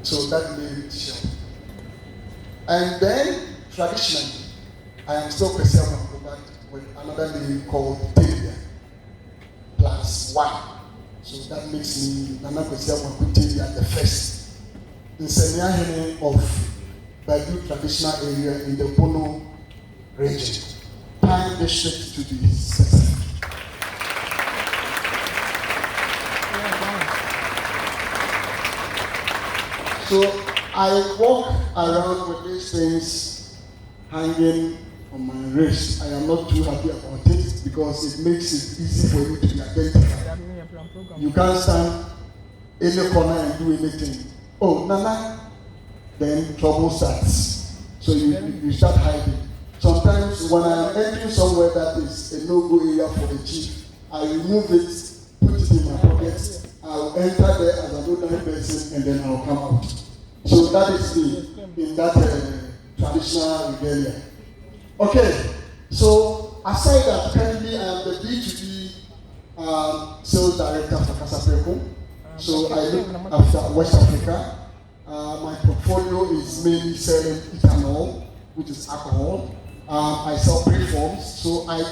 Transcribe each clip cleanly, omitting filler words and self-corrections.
So that made it show. And then, traditionally, I am still Kasapreko, but with another name called Telia, plus one. So that makes me Nana Kasapreko Telia the first. The Seniahene of Bwouy traditional area in the Bono region. Pine district to be specific. So I walk around with these things hanging on my wrist. I am not too happy about it because it makes it easy for you to be identified. You can't stand in the corner and do anything. Oh, Nana, then trouble starts. So you start hiding. Sometimes when I'm entering somewhere that is a no-go area for the chief, I remove it, put it in my pocket, I'll enter there as an ordinary person, and then I'll come out. So that is me in that traditional rebellion. Okay, so aside that, currently I am the B2B sales director for Kasapreko. So I look after West Africa. My portfolio is mainly selling ethanol, which is alcohol. I sell preforms, so I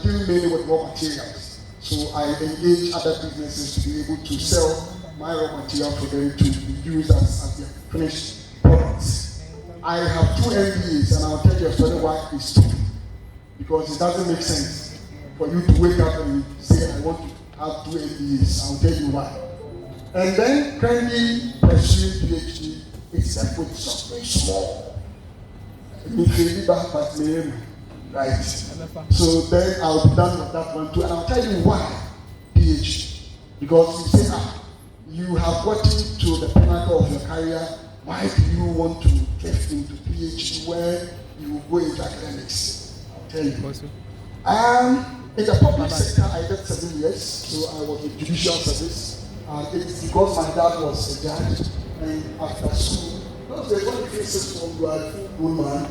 deal mainly with raw materials. So I engage other businesses to be able to sell my raw material for them to be used as their finished products. I have 2 MBAs, and I'll tell you a story why it's stupid. Because it doesn't make sense for you to wake up and say, I want to have 2 MBAs. I'll tell you why. And then currently pursuing PhD, except with something small. Right. So then I'll be done with that one too, and I'll tell you why PhD. Because you say, you have gotten to the pinnacle of your career. Why do you want to get into PhD where you go into academics? I'll tell you. In the public sector, I did 7 years, so I was in judicial service. It's because my dad was a judge, and after school, those days when you face from you are a full-grown man,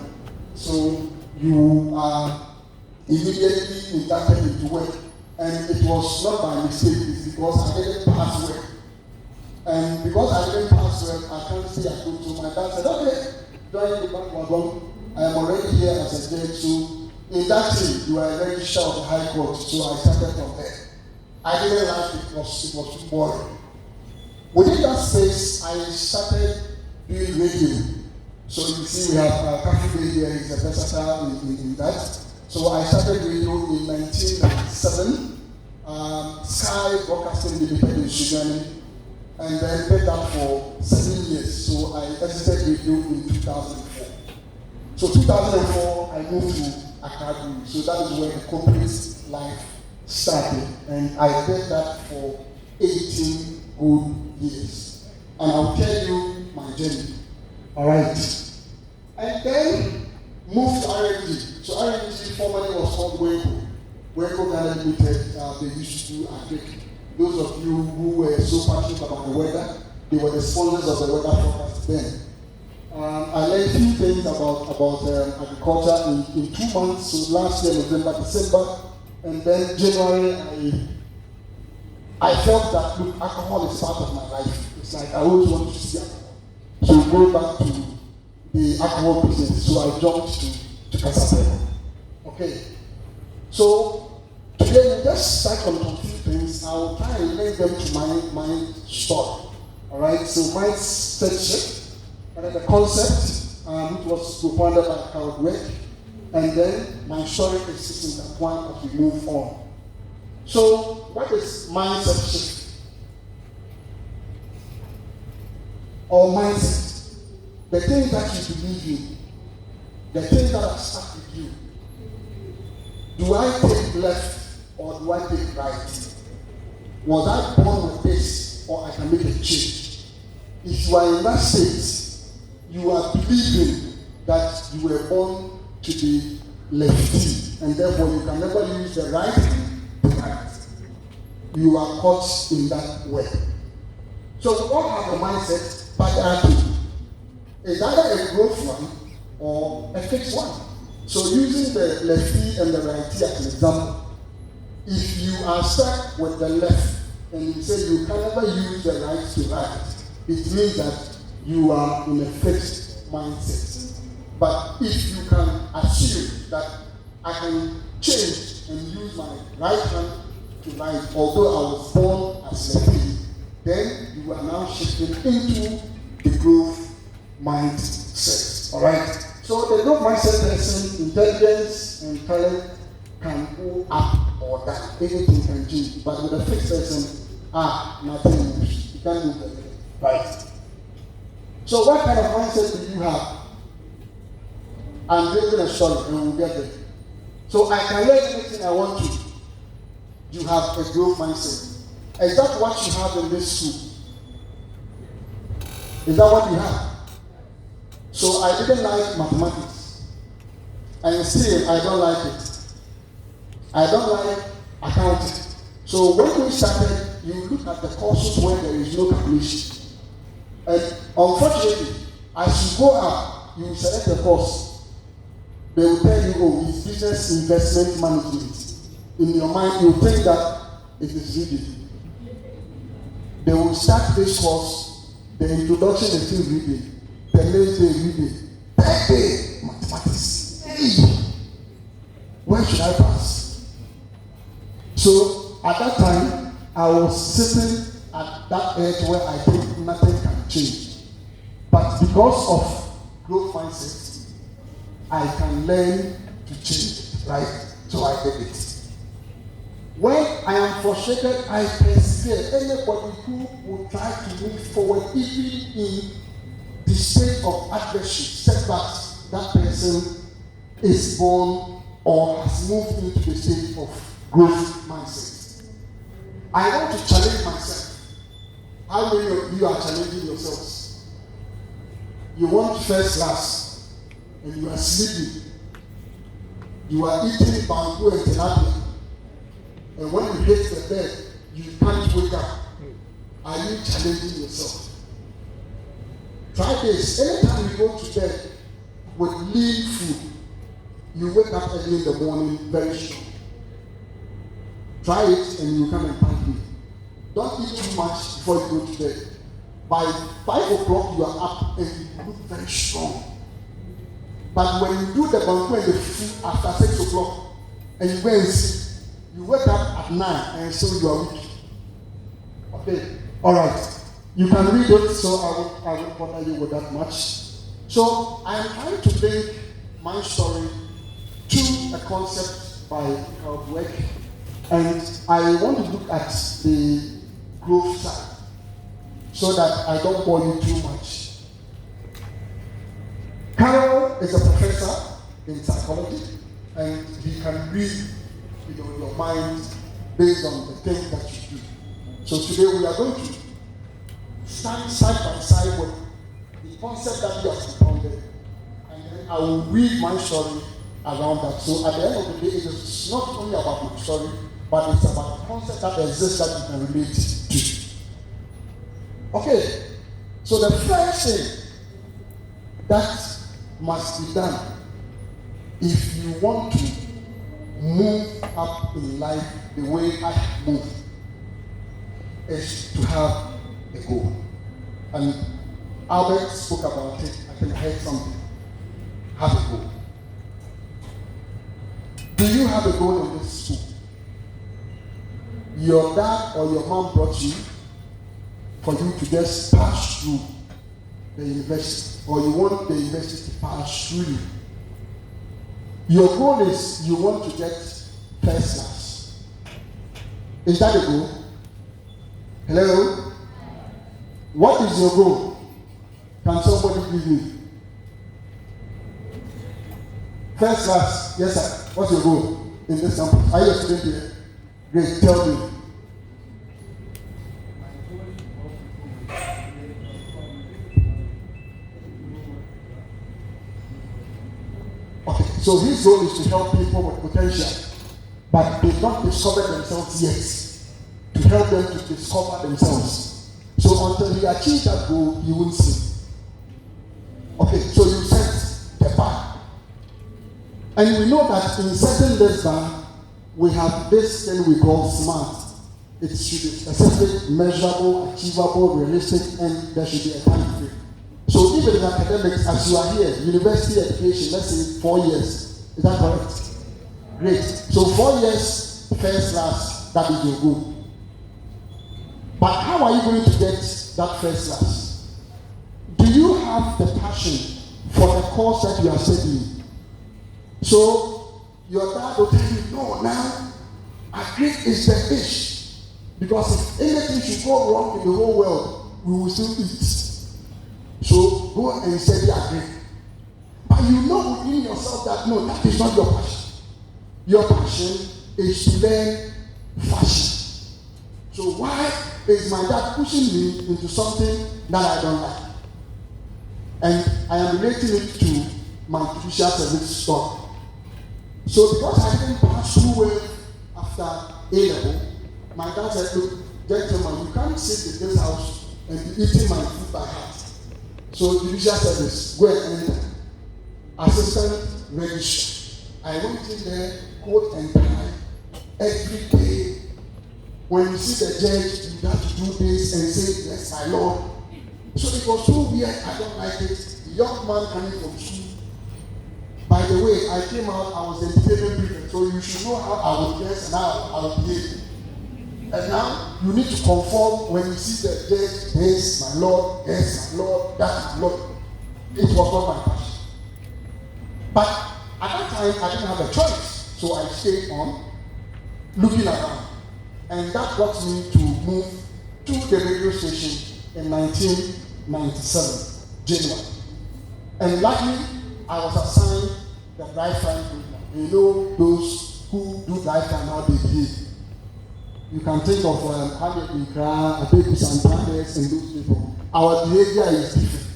so you are immediately inducted into work, and it was not by mistake, it's because I didn't pass work. And because I didn't pass work, I can't stay at home. So my dad said, okay, join the bank wagon. I am already here as a judge, so in that thing, you are a registrar of the High Court, so I started from there. I didn't like it, it was too boring. Within that space, I started doing radio. So you see, we have Kafui Dey here, he's a versatile in that. So I started radio in 1997, Sky Broadcasting Limited in Sudan, and then did that for 7 years. So I exited radio in 2004. So 2004, I moved to Academy. So that is where the corporate life started, and I did that for 18 good years. And I'll tell you my journey. All right. And then moved to RNG. So RNG formerly was called Bwouy. Bwouy Ghana Limited, they used to do agric. Those of you who were so passionate about the weather, they were the sponsors of the weather forecast then. I learned a few things about agriculture in 2 months. So last year, November, December, and then January, I felt that, look, alcohol is part of my life. It's like I always want to see alcohol. So go back to the alcohol business. So I jumped to Kasapreko. Okay. So today we just start on a few things. I'll try and link them to my story. All right. So mindset shift, and then the concept, which was co-founded by Carol Dweck, and then my story is in that one as we move on. So what is mindset shift or mindset? The things that you believe in, the things that are stuck with you. Do I take left or do I take right? Was I born with this or I can make a change? If you are in that state, you are believing that you were born to be lefty, and therefore you can never use the right to right. You are caught in that way. So we all have a mindset, but there are two. It's either a growth one or a fixed one. So using the lefty and the righty as an example, if you are stuck with the left and you say you can never use the right to right, it means that you are in a fixed mindset. But if you can assume that I can change and use my right hand to write, although I was born as a baby, then you are now shifting into the growth mindset. Alright? So the growth mindset person, intelligence and talent can go up or down. Anything can change. But with a fixed person, nothing moves. You can't move them. Right? So what kind of mindset do you have? I'm building a story and we'll get there. So I can learn anything I want to. You have a growth mindset. Is that what you have in this school? Is that what you have? So I didn't like mathematics. And still I don't like it. I don't like accounting. So when we started, you look at the courses where there is no calculation. And unfortunately, as you go up, you select the course. They will tell you, oh, it's business investment management. In your mind, you think that it is reading. They will start this course, the introduction is still reading, the next day reading, third day mathematics. Hey, where should I pass? So at that time, I was sitting at that edge where I think nothing can change. But because of growth mindset, I can learn to change, right? So I did it. When I am frustrated, I persevere. Anybody who will try to move forward, even in the state of adversity, setbacks, that person is born or has moved into the state of growth mindset. I want to challenge myself. How many of you are challenging yourselves? You want first class and you are sleeping. You are eating bamboo and tilapia. And when you hit the bed, you can't wake up. Are you challenging yourself? Try this. Anytime you go to bed with lean food, you wake up early in the morning very strong. Try it and you come and thank me. Don't eat too much before you go to bed. By 5 o'clock, you are up and you look very strong. But when you do the bamboo and the food after 6 o'clock and you go and sleep, you wake up at 9 and so you are weak. Okay, all right. You can read it, so I won't bother you with that much. So I am trying to bring my story to a concept by Bwouy, and I want to look at the growth side so that I don't bore you too much. Carol is a professor in psychology, and he can read your mind based on the things that you do. So today we are going to stand side by side with the concept that you have propounded, and then I will read my story around that. So at the end of the day, it is not only about my story, but it's about the concept that exists that you can relate to. Okay, so the first thing that must be done if you want to move up in life the way I move is to have a goal. And Albert spoke about it. I think I heard something. Have a goal. Do you have a goal in this school? Your dad or your mom brought you for you to just pass through the university, or you want the university to pass through you. Your goal is you want to get first class. Is that a goal? Hello? What is your goal? Can somebody give me? First class. Yes, sir. What's your goal in this campus? Are you a student here? Great. Tell me. Okay. So his goal is to help people with potential, but they've not discovered themselves yet. To help them to discover themselves. So until he achieves that goal, he won't see. Okay, so you set the bar. And we know that in setting this bar, we have this thing we call SMART. It should be specific, measurable, achievable, realistic, and there should be a time frame. if it is academics, as you are here, university education, let's say 4 years. Is that correct? Great. So 4 years, first class, that is your goal. But how are you going to get that first class? Do you have the passion for the course that you are studying? So your dad will tell you, no, now agric is the ish. Because if anything should go wrong in the whole world, we will still eat. So go and study agric. But you know within yourself that no, that is not your passion. Your passion is to learn fashion. So why is my dad pushing me into something that I don't like? And I am relating it to my judicial service story. So because I didn't pass through well after A-level, my dad said, look, gentlemen, you can't sit in this house and be eating my food by heart. So judicial service, go and enter. Assistant registrar. I went in there, coat and tie, every day. When you see the judge, you have to do this and say, yes, my Lord. So it was so weird, I don't like it. The young man coming from school. By the way, I came out, I was educated people, so you should know how I would dress and how I would behave. And now, you need to conform when you see the judge, yes, my Lord, yes, my Lord, that's my Lord. It was not my passion. But at that time, I didn't have a choice, so I stayed on, looking around. And that got me to move to the radio station in 1997, January. And luckily, I was assigned the drive time program. You know those who do drive time, how they behave. You can think of Hamid Ikra, Abeku Santanes, and those people. Our behavior is different.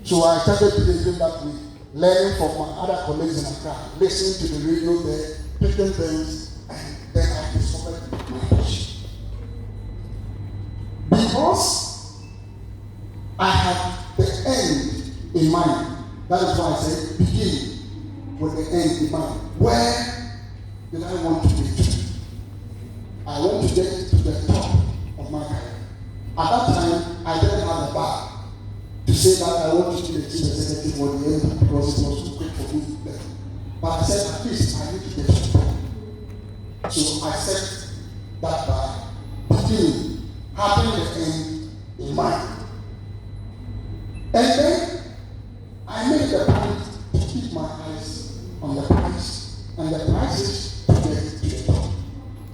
So I started behaving that way, learning from my other colleagues in Accra, listening to the radio there, picking things, and then I discovered my passion. Because I had the end in mind. That is why I said begin with the end in mind. Where did I want to get to? I want to get to the top of my career. At that time, I didn't have a bar to say that I want to be the chief executive for the end because it was too quick for me. But I said, at least I need to get to the top. So I set that bar, beginning, having the end in mind. And then I made the point to keep my eyes on the prize, and the prize is to get to the top.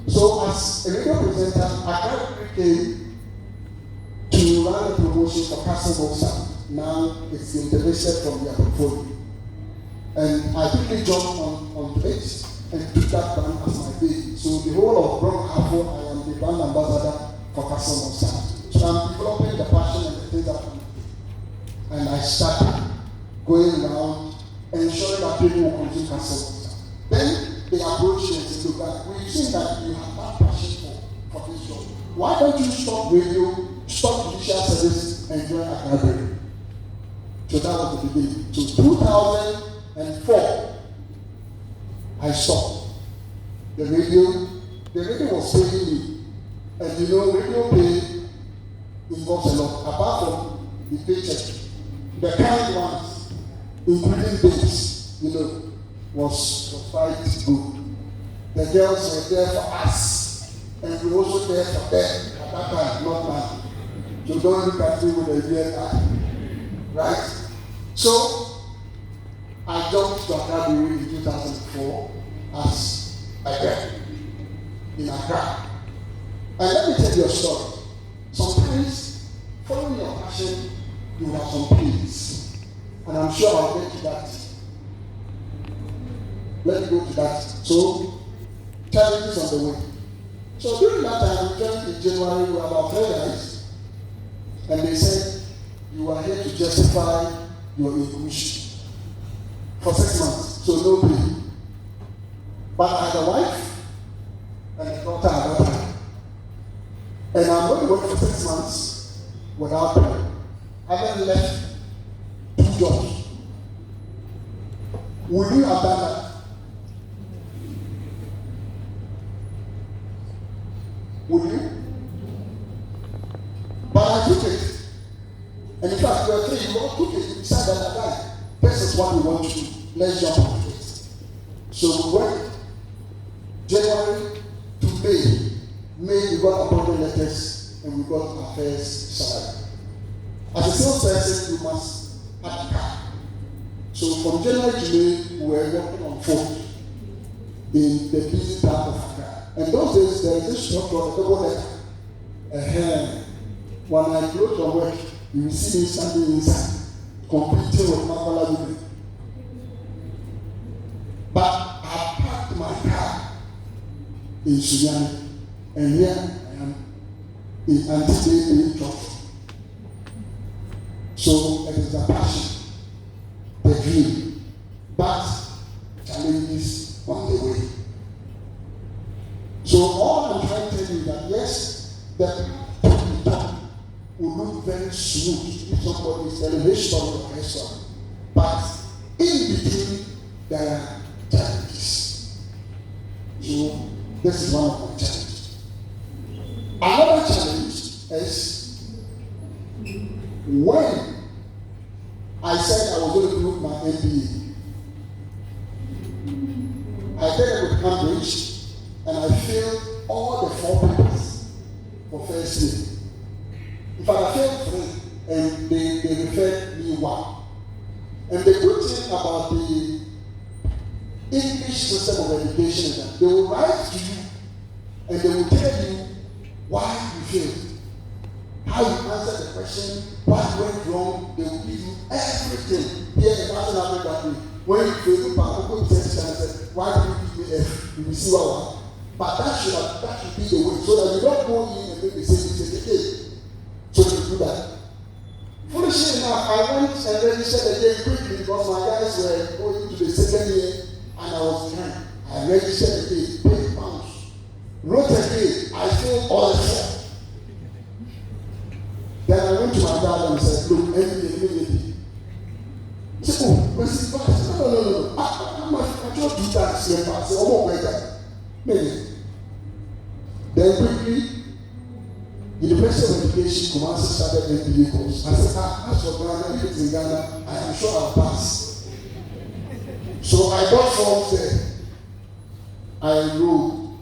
So as a radio presenter, I quickly came to run a promotion for Kasapreko. Now it's integrated from their portfolio. And I quickly jumped on it and took that brand as my baby. So the whole of Bwouy, I am the brand ambassador for Kasapreko. So I'm developing the passion and the things that I'm doing. And I started going around ensuring that people will consume Kasapreko. Then they approach me and say, look, we've seen that you have that passion for this job. Why don't you stop radio, stop judicial service, and join academy? So that was the beginning. So 2004, I stopped. The radio was paying me. And you know, radio pay involves a lot. Apart from the paycheck, the kind ones, including dates, you know, was quite good. The girls were there for us, and we were also there for them at that time, not now. So don't look at me with a weird eye. Right? So I jumped to Accra in 2004 as a girl in Accra. And let me tell you a story. Sometimes, following your passion, you have some pains. And I'm sure I'll get to that. Let me go to that. So, challenges on the way. So during that time, we joined in January, we were about 3 guys. And they said, you are here to justify your inclusion for 6 months. So no pay. But I had a wife and a daughter at that time. And I'm going to work for 6 months without pay. Having left 2 jobs. Would you have done that? Would you? But I took it. And in fact, there were 3 you want to decide that guy, this is what we want to do. Let's jump on it. So we went January to May. May we got appointment letters and we got our first salary. As a salesperson, you must have a car. So from January to May, we were working on foot in the busy part of Accra. And those days, there is this structure, a double decker. When I go to work, you will see me standing inside, competing with Mapala women. But I parked my car in Sudan, and here I am in anticipating trouble. So it is a passion, the dream, but challenges on the way. So all I'm trying to tell you is that yes, the path will look very smooth if somebody is telling his story or her story. But in between, there are challenges. So this is one of my challenges. Another challenge is when I said I was going to do my MBA. I did it with Cambridge and I failed all the 4 papers for first year. In fact, I failed 3 and they referred me 1. And the good thing about the English system of education is that they will write to you and they will tell you why you failed, how you answered the question, what went wrong. They will give you everything. Here the person happened that way. When you fail, you go to test and say, why did you give me F? You will see what. But that should be the way, so that you don't go in and make the same mistake. So you do that. Foolishly enough, I went and registered again quickly because my guys were going to the second year and I was behind. I registered again, paid pounds. Wrote again, I failed all the 4. Then I went to my dad and said, look, immediately. He said, oh, but see, no. I don't do that. I said, oh, my God. Maybe. Then quickly, the University of Education Kumasi started MBA course. I said, as for Ghana, if it's in Ghana, I am sure I'll pass. So I got forms there. I enrolled.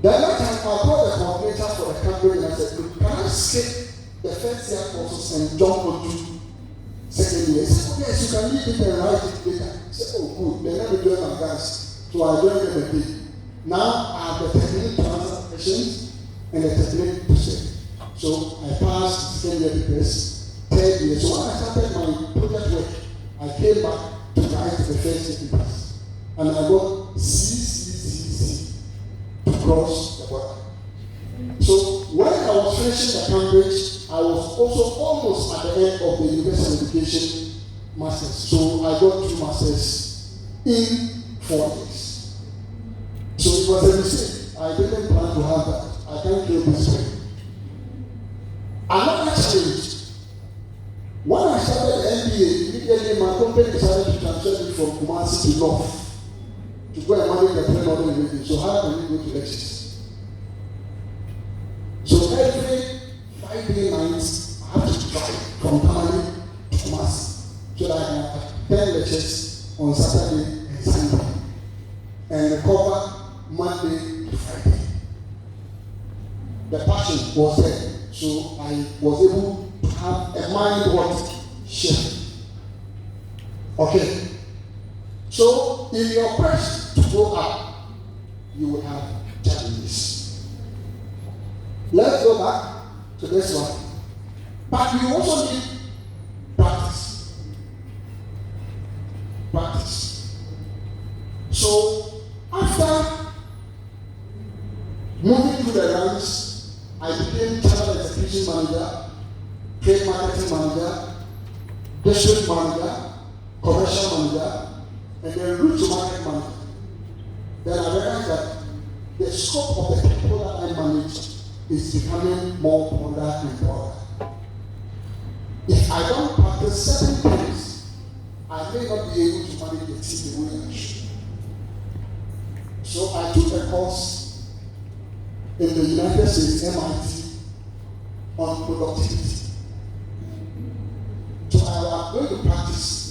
Then that time I got the coordinator for the campaign and I said, look, can I skip the first year courses and jump onto second year? He said, yes, you can leave it and write it later. I said, oh, good. Then let me join my guys. So I joined them again. Now I have the technique to answer questions and the technique to say. So I passed second year papers, third year. So when I started my project work, I came back to write the first year papers. And I got C to cross the border. So when I was finishing the Cambridge, I was also almost at the end of the University of Education Masters. So I got 2 masters in 4 years. So it was a mistake. I didn't plan to have that. I can't kill this way. Another challenge. When I started the MBA, immediately my company decided to transfer me from Kumasi to North to go and manage the Northern region. So how can we go to lectures? So every Friday nights, I have to drive from Tamale to Kumasi so that I can attend lectures on Saturday and Sunday and recover Monday to Friday. The passion was there, so I was able to have a mind what shift. Okay. So in your quest to go up, you will have challenges. Let's go back to this one. But you also need practice. Practice. So after moving through the ranks, I became channel execution manager, trade marketing manager, district manager, commercial manager, and then route to market manager. Then I realized that the scope of the people that I manage is becoming more broader and broader. If I don't practice certain things, I may not be able to manage the team the way I should. So I took a course in the United States, MIT, on productivity.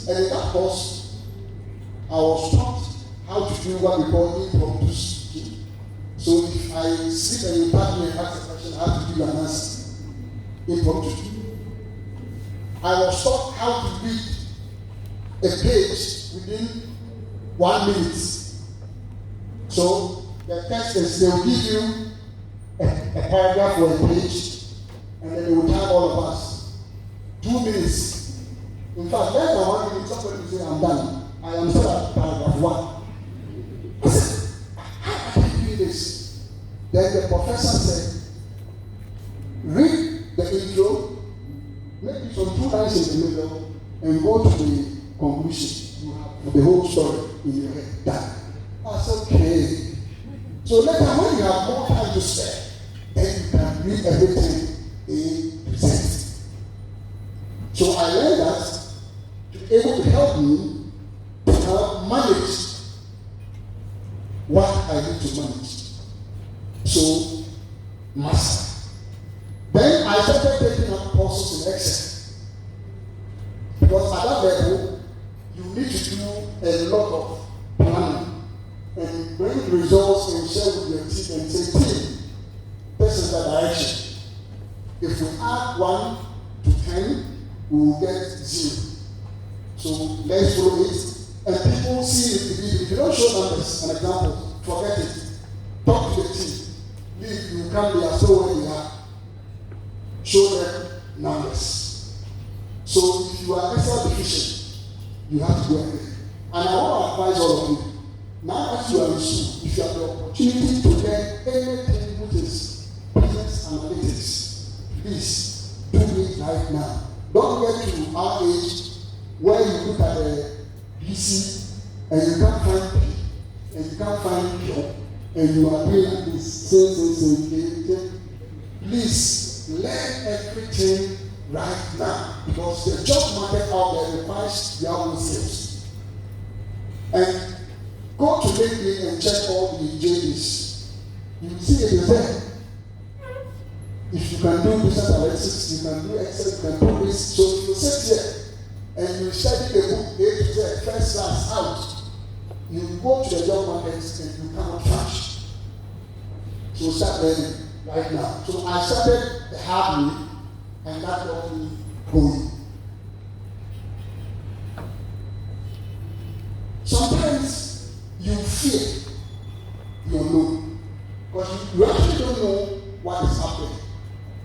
And in that course, I was taught how to do what we call impromptu speaking. So if I sleep and you pass me and ask a question, I have to give an answer. Impromptu. I was taught how to read a page within 1 minute. So the text is, they will give you a paragraph or a page, and then they will tell all of us 2 minutes. In fact, less than 1 minute, somebody will say, I'm done. I am still at paragraph 1. I said, how are you doing this? Then the professor said, read the intro, maybe some 2 lines in the middle, and go to the conclusion. You have the whole story in your head. Done. I said, okay. So later, when you have more time to spare, then you can read everything they present. So I learned that to be able to help me to manage what I need to manage. So, master. Then I started taking up courses in Excel. Because at that level, you need to do a lot of planning and bring the results and share with your team and say, team, this is the direction. If we add 1 to 10, we will get 0. So let's follow it. And people see it. If you don't show numbers and examples, forget it. Talk to the team. If you come there, so where you are, show them numbers. So if you are extra deficient, you have to go ahead. And I want to advise all of you. Now as you are in school, if you have the opportunity to learn anything which is business analytics, please do it right now. Don't get to our age where you look at the PC and you can't find P and you can't find Q and you are doing like this, same. Please learn everything right now because the job market out there requires their own skills. And go to LinkedIn and check all the JDs. You will see it is there. If you can do business analytics, you can do Excel, you can do this. So if you sit here and you study the book A to Z, first class out, you go to the job market and you cannot touch. So start learning right now. So I started the hard way, and that got me going. Sometimes you fear your no, because you actually don't know what is happening.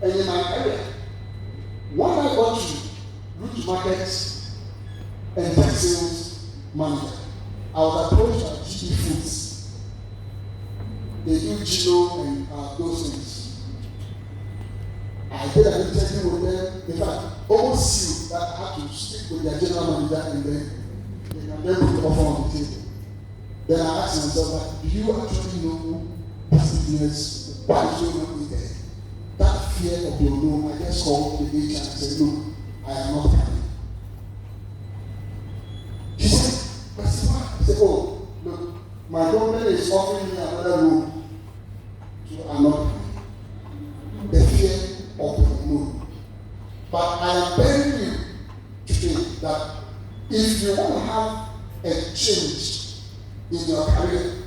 And in my area, when I got to route markets and tech sales manager, I was approached by GP Foods. They do Gino and those things. I did an interview with them. In fact, almost sealed that I had to speak with their general manager and then they can then put the offer on the table. Then I asked myself, do you actually know this business? Why is going on in there? That fear of your no, I just called the agent and said, no, I am not coming. She said, but why? I said, oh, look, my company is offering me another room, so I'm not coming. The fear of your no. But I am telling you today that if you want to have a change in your career,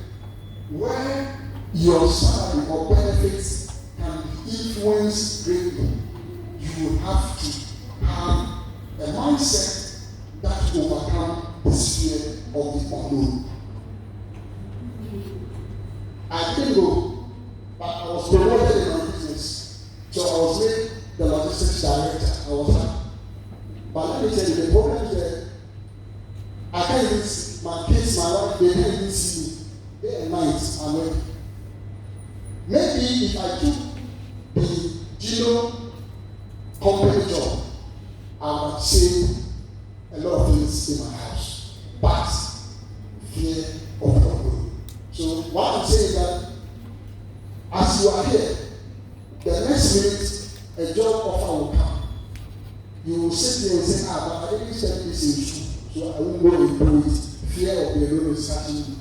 where your salary or benefits can be influenced greatly, you will have to have a mindset that will overcome this fear of the unknown. I didn't know, but I was promoted in my business. So I was made the logistics director. I was happy. But let me tell you, the problem is that I can't even see my kids, my wife, they can't even see me. Day and night, I'm working. Maybe if I took the Gino company job, I would save a lot of things in my house. But fear of the unknown. So what I'm saying is that as you are here, the next minute a job offer will come. You will sit there and say, but I didn't study this in school, so I won't go and do it. Fear of the unknown is catching you.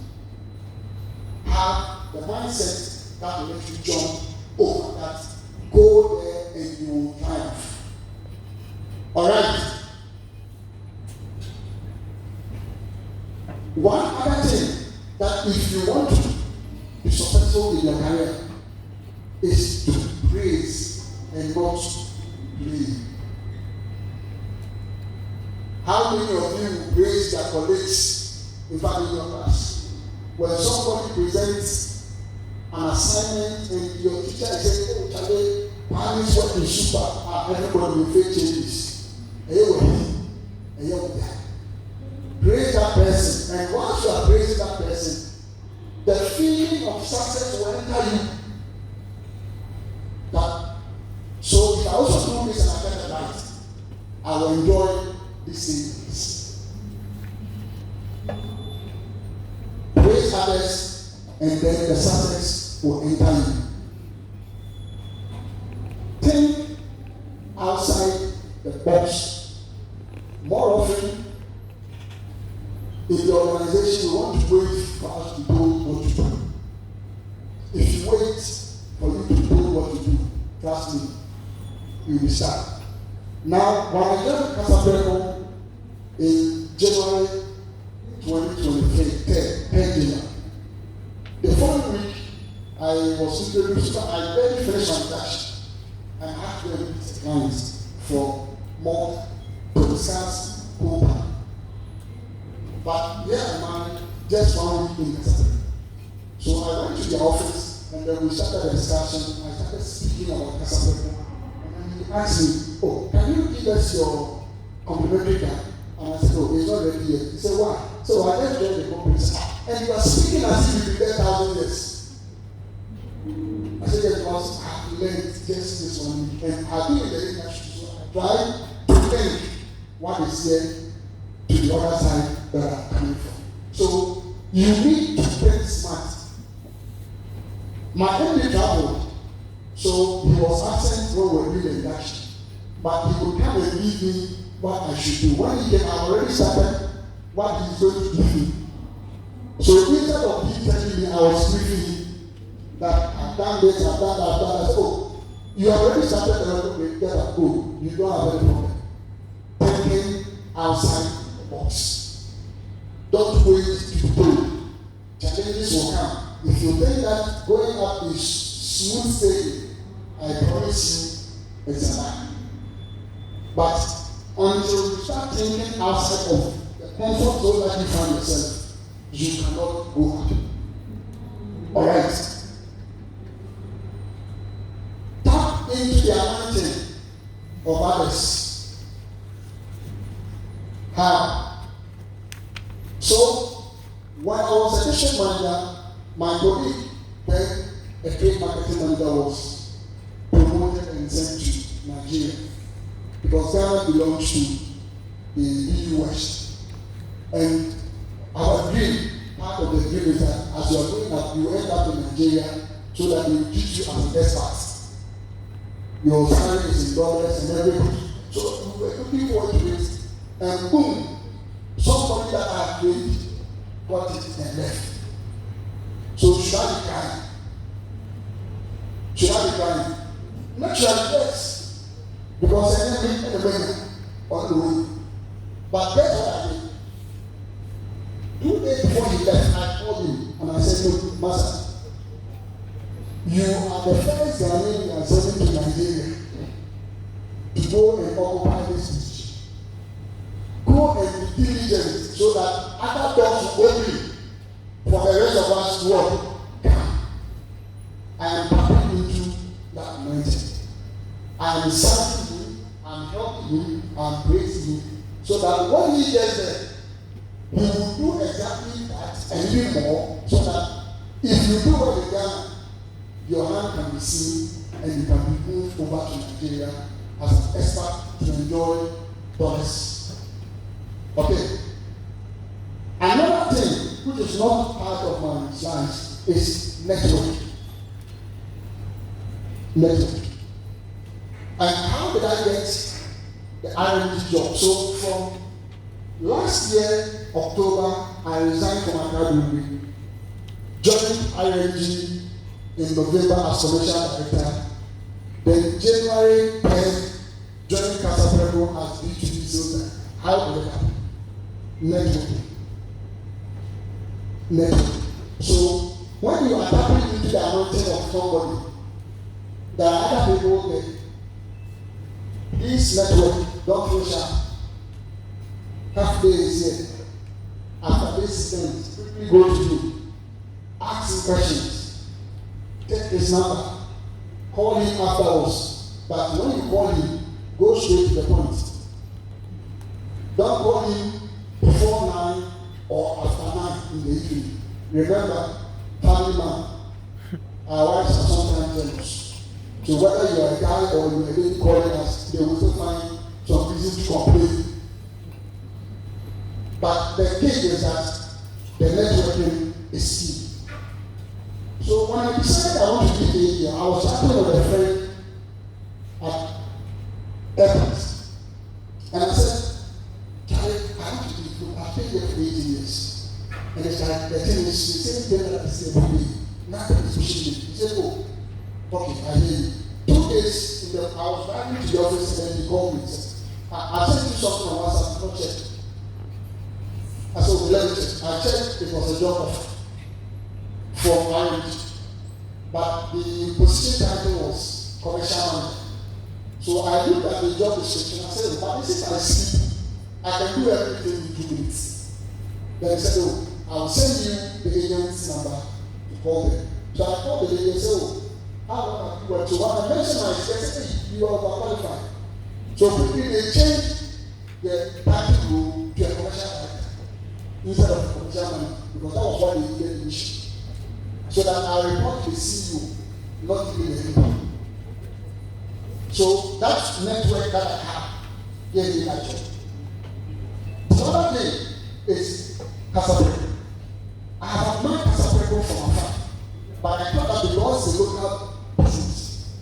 Have the mindset that will let you jump over that. Go there and you will triumph. All right. One other thing that if you want to be successful in your career is to praise and not blame. How many of you praise their colleagues in fact in your class? When somebody presents an assignment and your teacher is saying, oh, Charlie, how is working super? Everybody will face changes. Praise that person, and once you are praising that person, the feeling of success will enter you. So if I also do this and I get it right, I will enjoy these things. Praise others, and then the success will enter you. Think outside the box. More often, in the organization, we want to wait for us to do what to do. If you wait for you to do what to do, trust me, you will start. Now, when I joined Kasapreko in January 2023, 10 the following week, I was introduced, I barely finished my dash. I had to meet clients for more to discuss Cuba. But here am I, just 1 week in Kasapreko. So I went to the office and then we started the discussion. I started speaking about Kasapreko. And then he asked me, oh, can you give us your complimentary card? And I said, oh, it's not ready yet. He said, why? So I just joined the company. And you are speaking as if you've been there 1,000 years. I said, yes, because I've learned just this 1 week. And I've been in the industry, so I try to think what is here to the other side that I'm coming from. So you need to think smart. My MD traveled, so he was absent when we were doing the induction. But he would come and give me what I should do. When he came, I already started what he's going to give me. So instead of him telling me, I was briefing him that I've done this, I've done that, I've done that. I said, oh, you already started the get up, go. You don't have any problem. Thinking outside the box. Don't wait to be told. Challenges will come. If you think that going up is smooth sailing, I promise you it's a lie. But until you start thinking outside of the comfort zone that you find yourself, you cannot go up. Alright. Tap into the anointing of others. How? So, when I was a district manager, my colleague, then a trade marketing manager, was promoted and sent to Nigeria because Ghana belongs to the EU West. And our dream, part of the dream is that as you are going up, you end up in Nigeria so that they will teach you as an expert. Your salary is in dollars and everything. So we were looking forward to it, and boom, somebody that I have trained got it and left. So should I be crying? Should I be crying? Naturally, yes. Because I never met the winner on the way. But that's what I did. 2 days before he left, I called him and I said, look, Master, you are the first Ghanaian you are sending to Nigeria to go and occupy this position. Go and be diligent so that other doors will open for the rest of us to work. I am tapping into that mindset. I am serving him, I am helping him, I am praising him, so that when he gets there, he will do exactly that and even more, so that if you do well in Ghana, your hand can be seen and you can be moved over to Nigeria as an expert to enjoy dollars. Okay. Another thing which is not part of my slides is network. Network. And how did I get the R&D job? So from last year, October, I resigned from academy, joined R&D in November as commercial director. Then January 10, joined Kasapreko as B2B sales. How did it happen? Networking. network. So when you are tapping into the anointing of somebody, there are other people that this network don't feel sharp. Half day is here. After this event, quickly go to you. Ask him questions. Take his number. Call him afterwards. But when you call him, go straight to the point. Don't call him before 9 or after 9 in the evening. Remember, family man, our wives are sometimes jealous. So whether you are a guy or you are a lady calling us, they will still find some reason to complain. But the key is that the networking is key. So when I decided I want to be here, I was chatting with a friend at airport. And I said, Charlie, I want to be good. I've been here for 18 years. And it's like the thing is, the same thing that I say every day. Nothing is pushing me. He said, oh, okay, I hear you. 2 days, I was driving to the office and then he called me and said, I sent you something on WhatsApp, not check. I said, okay, let me check. I checked, it was a job offer from Ireland. But the position title was commercial manager. So I looked at the job description and I said, but this is my sleep. I can do everything in 2 minutes. Then he said, oh, I'll send you the agent's number to call them. So I called the lady and said, oh, how long have you worked? So when I mentioned my experience, you are overqualified. So quickly they changed the title role to a commercial director instead of a commercial manager, because that was what they needed initially. So that I report to the CEO, not even the people. So that network that I have gave me that job. The other thing is Kasapreko. I have known Kasapreko from afar, but I thought that because it's a local business,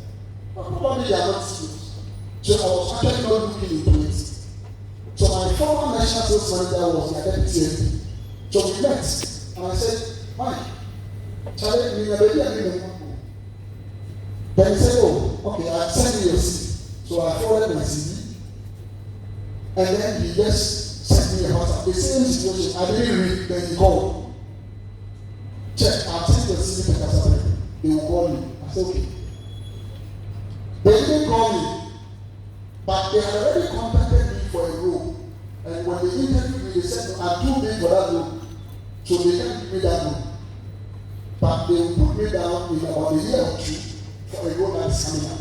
but probably they are not serious. So I was actually not looking into it. So my former national sales manager was my deputy MP. So we met, and I said, "Fine, Charlie, we never did anything." Then he said, "Oh, okay, I'll send you your CV." So I forwarded my CV, and then he just sent me a WhatsApp. The same situation, I didn't read, then he called. Check, I'll send your CV to Kasapreko. They will call me. I said, okay. They didn't call me, but they had already contacted me for a role. And when they interviewed me, they said, I'm too big for that role. So they can't give me that role. But they will put me down in about a year or two for a role that is coming up.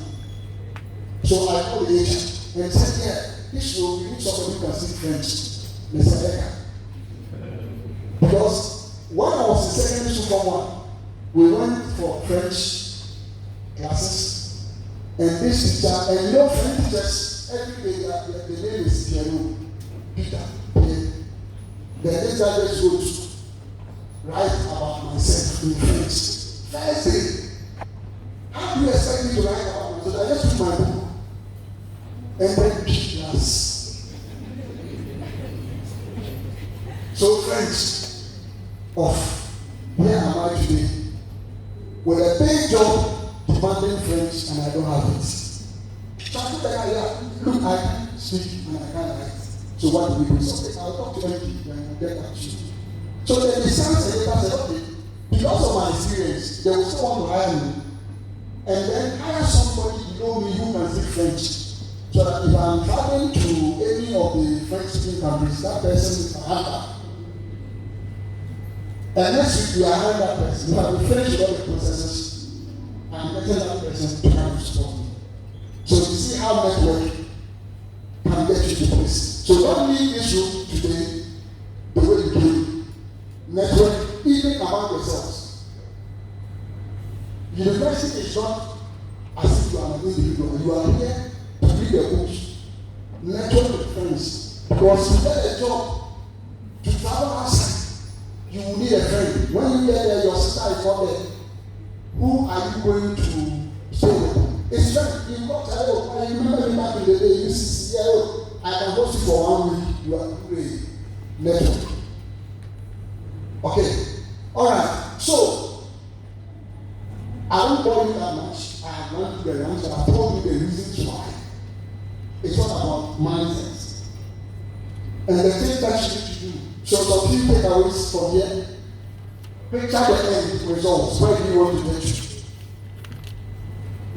So I called the agent and said, yeah, this role, we need somebody who can speak French. Mr. Becker. Because when I was in secondary school for one, we went for French classes, and this teacher, and you know, French teachers, every day, the name is Pierrot, Peter, Pierre. Then this guy just goes, write about myself in French. First day, how do you expect me to write about myself? I just took my book and then pick class. So French, of where am I today? With a big job demanding French and I don't have it. So I said, look, I can speak and I can't write. So what do we do? So okay, I'll talk to MP and I'll get back to you. So then the science editor said, okay, because of my experience, they will still want to hire me. And then hire somebody below me who can speak French. So that if I'm traveling to any of the French-speaking countries, that person is a handler. And next week we are hiring that person. We have finished all the processes and getting that person to come to support me. So you see how network can get you to place. So don't leave this room today the way you do. Network even among yourselves. University is not as if you are an individual. You are here to read a book, network with friends. Because you get a job to travel outside. You will need a friend. When you get there, your sister is not there. Who are you going to stay with? It's right. You got to I remember me back in the day, you used to see, I can host you for 1 week. You are great. Network. Okay. Alright. So, I won't bore you that much. I have run through the answer. I told you the reasons why. It's not about mindset. And the things that you need to do. So some few takeaways from here. Picture the end results. Where do you want to get to?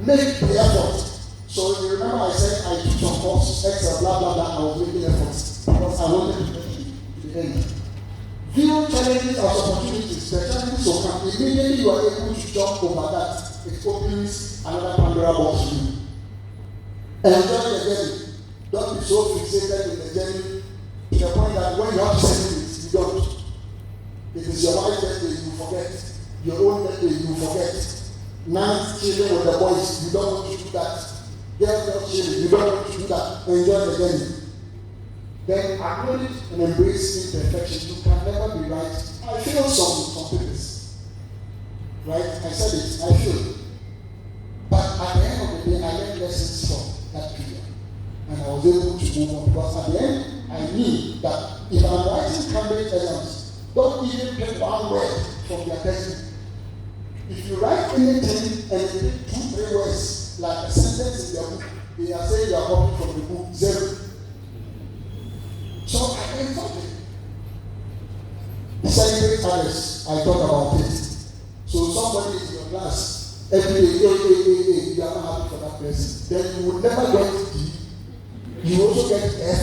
Make the effort. So you remember I said I took some courses, extra, blah, blah, blah. I was making efforts because I wanted to get to the end. View challenges as opportunities. The challenges will come. Immediately you are able to jump over that. It opens another Pandora box for you. Enjoy the journey. Don't be so fixated in the journey to the point that when you have to send it, you don't. It is your wife's birthday, you forget. Your own birthday, you forget. Nice children with the boys, you don't want to do that. Girls, children, you don't want to do that. Enjoy the journey. Then acknowledge and embrace imperfection. You can never be right. I feel some purpose. Right? I said it. I feel. But at the end of the day, I learned lessons from that period. And I was able to move on. Because at the end, I knew that if I'm writing Cambridge exams, don't even pick one word from their textbook. If you write anything and you pick 2-3 words, like a sentence in their book, they are saying you are copying from the book 0. So I learned something. Celebrate others. I talk about it. So somebody in your class, every day, you are not happy for that person. Then you will never get D. You also get F.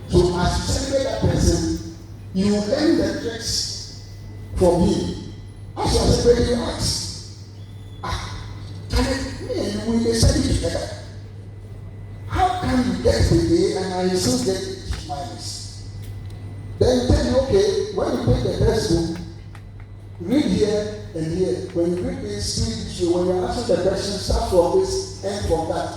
So as you celebrate that person, you learn the tricks from him. As you are celebrating, you ask, me and you will study together. How can you get the A and I still get it? Then tell you, okay, when you take the textbook, read here and here. When you read this, read this way. When you answer the question, start from this, end from that.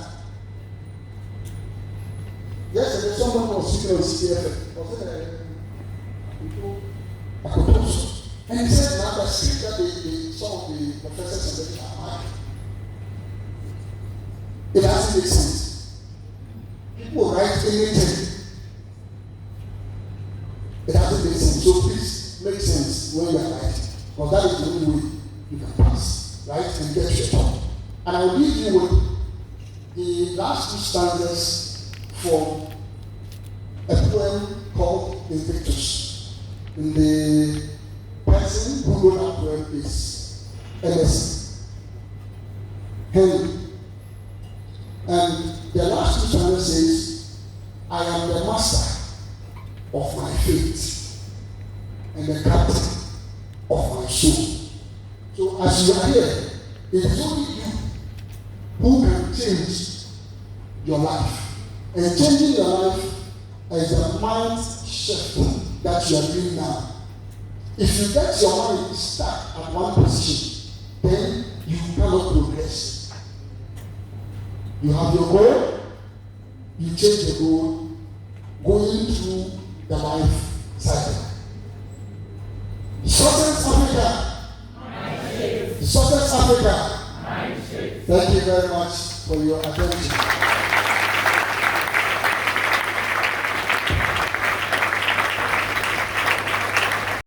Yesterday, someone was speaking on CPF. Was it and he said, now the scripture some of the professors are mad. It doesn't make sense. People write anything. It doesn't make sense. So please make sense when you are writing. Because that is the only way you can pass, right? And get to the top. And I will leave you with the last 2 stanzas from a poem called Invictus. In the person who wrote that poem is Emerson Henry. And the last 2 stanzas says, I am the master of my faith and the captain of my soul. So as you are here, it is only you who can change your life. And changing your life is a mind shift that you are doing now. If you get your mind stuck at one position, then you cannot progress. You have your goal, you change the goal, going through the life cycle. Southern Africa. Southern Africa. Thank you very much for your attention.